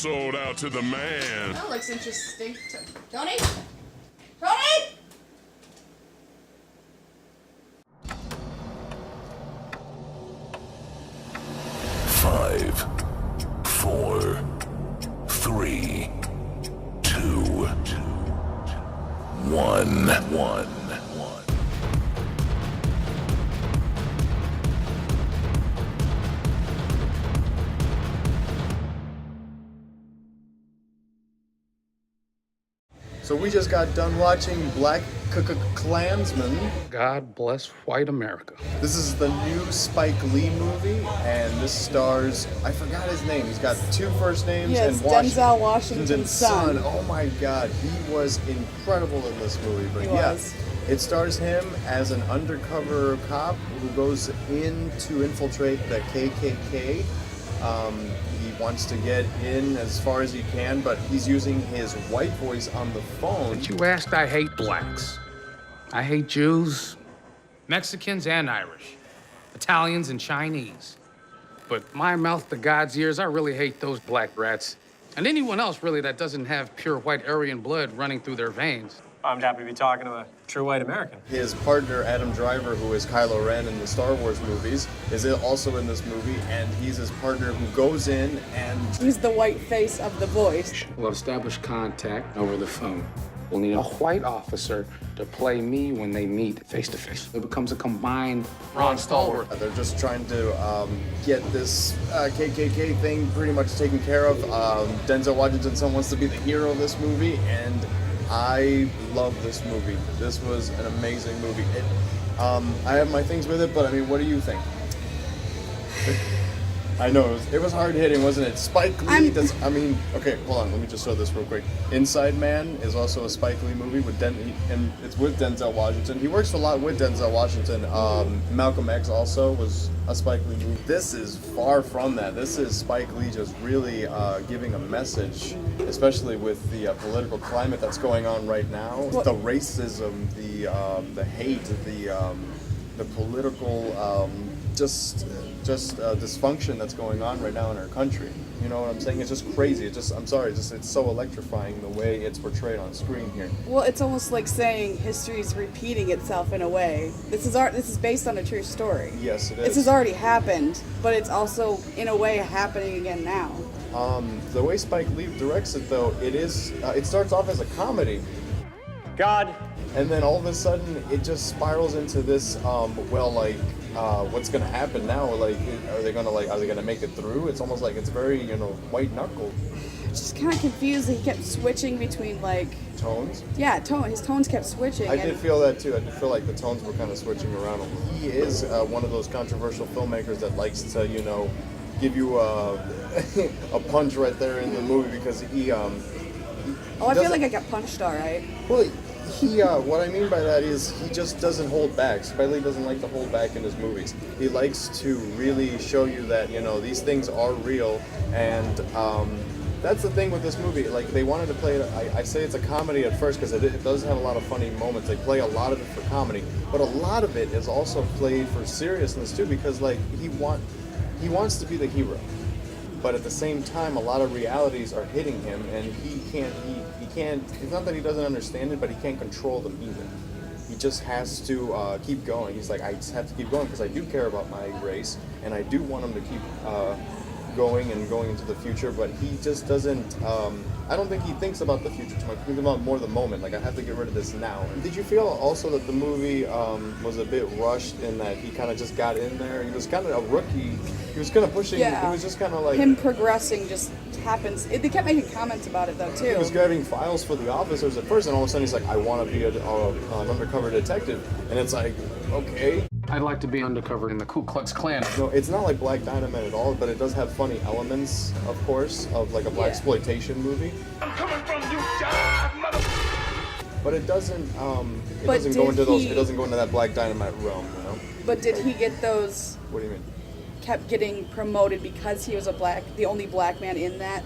sold out to the man. That looks interesting. Tony? Tony? Five, 4, 3, 2, 1. So we just got done watching BlacKkKlansman. God bless white America. This is the new Spike Lee movie, and this stars, I forgot his name. He's got 2 first names. Yes, and Denzel Washington's son. Oh my God, he was incredible in this movie. But He yeah, was. it stars him as an undercover cop who goes in to infiltrate the KKK. He wants to get in as far as he can, but he's using his white voice on the phone. But you asked, I hate blacks. I hate Jews, Mexicans and Irish, Italians and Chinese. But my mouth to God's ears, I really hate those black rats. And anyone else, really, that doesn't have pure white Aryan blood running through their veins. I'm happy to be talking to a true white American. His partner, Adam Driver, who is Kylo Ren in the Star Wars movies, is also in this movie, and he's his partner who goes in and... He's the white face of the voice. We'll establish contact over the phone. We'll need a white officer to play me when they meet face to face. It becomes a combined Ron Stallworth. They're just trying to get this KKK thing pretty much taken care of. Denzel Washington's son wants to be the hero of this movie, and I love this movie. This was an amazing movie. I have my things with it, but I mean, what do you think? I know, it was hard-hitting, wasn't it? Spike Lee okay, hold on, let me just show this real quick. Inside Man is also a Spike Lee movie, and it's with Denzel Washington. He works a lot with Denzel Washington. Malcolm X also was a Spike Lee movie. This is far from that. This is Spike Lee just really giving a message, especially with the political climate that's going on right now. What? The racism, the hate, the political dysfunction that's going on right now in our country. You know what I'm saying? It's just crazy. It's so electrifying the way it's portrayed on screen here. Well, it's almost like saying history is repeating itself in a way. This is based on a true story. Yes, it is. This has already happened, but it's also in a way happening again now. The way Spike Lee directs it, though, it starts off as a comedy. God. And then all of a sudden, it just spirals into this, what's gonna happen now? Like, are they gonna make it through? It's almost like it's very, white knuckle. Just kind of confused that he kept switching between, like... Tones? Yeah, his tones kept switching. I did feel that too. I did feel like the tones were kind of switching around. He is one of those controversial filmmakers that likes to, give you a punch right there in the movie because he I feel like I got punched all right. Well, what I mean by that is he just doesn't hold back. Spike Lee doesn't like to hold back in his movies. He likes to really show you that, these things are real, and that's the thing with this movie. Like, they wanted to play it, I say it's a comedy at first because it does have a lot of funny moments. They play a lot of it for comedy, but a lot of it is also played for seriousness too, because like he wants to be the hero, but at the same time a lot of realities are hitting him, and he can't, it's not that he doesn't understand it, but he can't control them either. He just has to keep going. He's like, I just have to keep going because I do care about my race, and I do want him to keep going into the future, but he just doesn't, I don't think he thinks about the future too much. He thinks about more the moment, like I have to get rid of this now. And did you feel also that the movie was a bit rushed in that he kind of just got in there? He was kind of a rookie. He was kind of pushing, He was just kind of like... Him progressing just happens. They kept making comments about it though too. He was grabbing files for the officers at first, and all of a sudden he's like, I want to be an undercover detective. And it's like, okay. I'd like to be undercover in the Ku Klux Klan. No, it's not like Black Dynamite at all, but it does have funny elements, of course, of like a blaxploitation movie. I'm coming from you, jive, mother... But it doesn't go into that Black Dynamite realm, But did he get those? What do you mean? Kept getting promoted because he was the only black man in that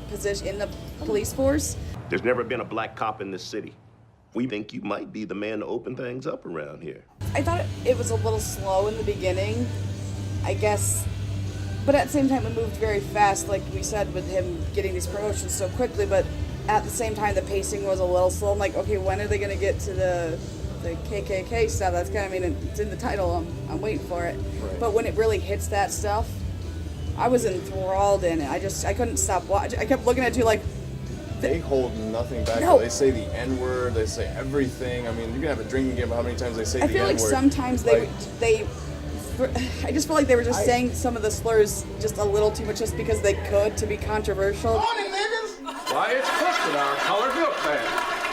position in the police force? There's never been a black cop in this city. We think you might be the man to open things up around here. I thought it was a little slow in the beginning. I guess But at the same time, it moved very fast, like we said, with him getting these promotions so quickly. But at the same time, the pacing was a little slow. I'm like, okay, when are they gonna get to the KKK stuff? That's kind of, I mean, it's in the title. I'm waiting for it. Right. But when it really hits that stuff, I was enthralled in it. I couldn't stop watching. I kept looking at you like. They hold nothing back. No. They say the N-word. They say everything. I mean, you can have a drinking game of how many times they say the I feel N-word. like sometimes I just feel like they were just saying some of the slurs just a little too much, just because they could, to be controversial. Morning, niggas. Why, it's Clifton, our colored milk man.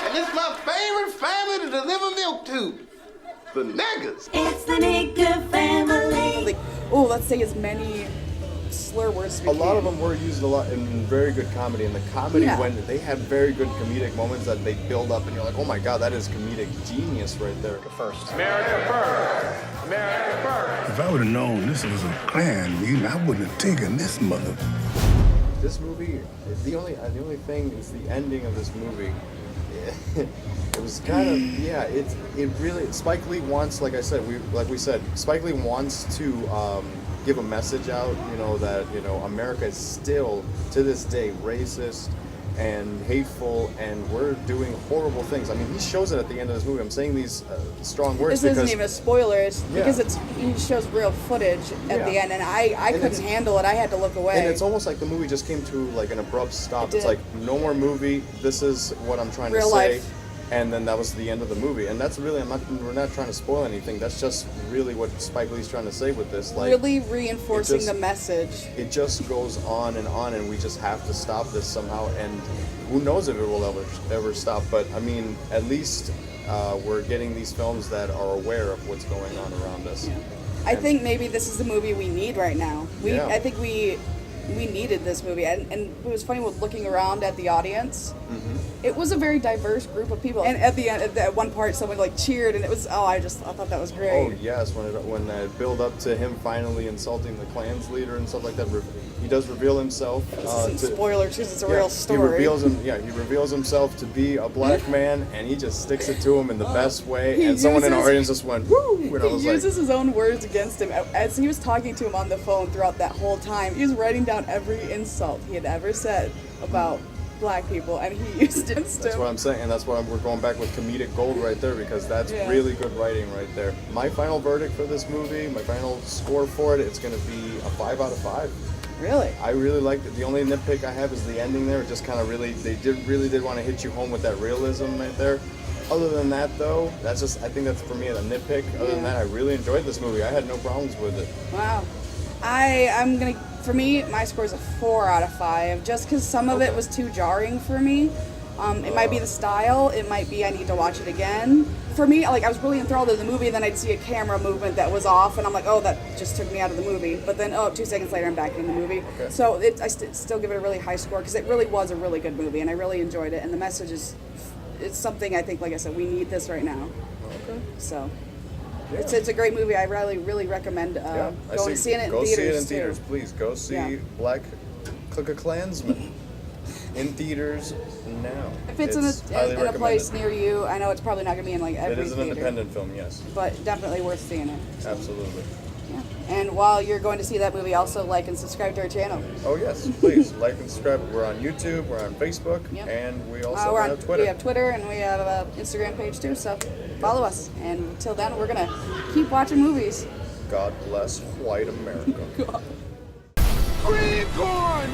And it's my favorite family to deliver milk to. The niggas. It's the nigga family. Like, oh, let's say as many slur words as we A lot can. of them were used a lot in very good comedy. And the comedy, Yeah. when they had very good comedic moments that they build up, and you're like, oh my god, that is comedic genius right there. First. America first. America first. If I would have known this was a Klan meeting, I wouldn't have taken this mother. This movie, the only thing is the ending of this movie. It was kind of, yeah. It really, Spike Lee wants, like we said, Spike Lee wants to give a message out. You know that America is still to this day racist and hateful, and we're doing horrible things. I mean, he shows it at the end of this movie. I'm saying these strong words This because isn't even a spoiler. It's Yeah. because he shows real footage at the Yeah. end, and I couldn't handle it. I had to look away. And it's almost like the movie just came to like an abrupt stop. It It's did. like, no more movie. This is what I'm trying Real to say. life. And then that was the end of the movie. And that's really, we're not trying to spoil anything. That's just really what Spike Lee's trying to say with this. Like, really reinforcing just- the message. it just goes on, and we just have to stop this somehow. And who knows if it will ever stop. But I mean, at least we're getting these films that are aware of what's going on around us. I think maybe this is the movie we need right now. Yeah. I think we needed this movie, and it was funny with looking around at the audience. Mm-hmm. It was a very diverse group of people, and at the end, at one part, someone like cheered, and it was I thought that was great. Oh yes, when it build up to him finally insulting the Klan's leader and stuff like that, he does reveal himself. This isn't spoilers, it's a real story. He reveals himself to be a black man, and he just sticks it to him in the best way. He And someone in the uses- audience just went woo, and I He was uses like, his own words against him. As he was talking to him on the phone throughout that whole time, he was writing down every insult he had ever said about black people, and he used it against that's him. what I'm saying, and that's what we're going back with comedic gold right there, because that's Yeah. really good writing right there. My final verdict for this movie, my final score for it, it's going to be a 5 out of 5. Really? I really liked it. The only nitpick I have is the ending there. It just kind of really did want to hit you home with that realism right there. Other than that, though, I think that's for me a nitpick. Other than that, I really enjoyed this movie. I had no problems with it. Wow. For me, my score is a 4 out of 5, just because some of it was too jarring for me. It might be the style, it might be I need to watch it again. For me, like, I was really enthralled in the movie, and then I'd see a camera movement that was off, and I'm like, oh, that just took me out of the movie. But then, 2 seconds later, I'm back in the movie. Okay. So I still give it a really high score, because it really was a really good movie, and I really enjoyed it, and the message it's something I think, like I said, we need this right now. Okay. So, Yeah. it's a great movie. I really recommend I going say and seeing it in go theaters, see it in too. theaters, please. Go see Yeah. BlacKkKlansman in theaters now. If it's highly in a place recommended. near you, I know it's probably not going to be in like every It is an theater, independent film, yes, but definitely worth seeing it. absolutely. Yeah. And while you're going to see that movie, also like and subscribe to our channel. Oh yes, please like and subscribe. We're on YouTube, we're on Facebook, Yep. and we also We're have Twitter. We have Twitter and we have an Instagram page too, so follow us. And until then, we're going to keep watching movies. God bless white America. Green corn.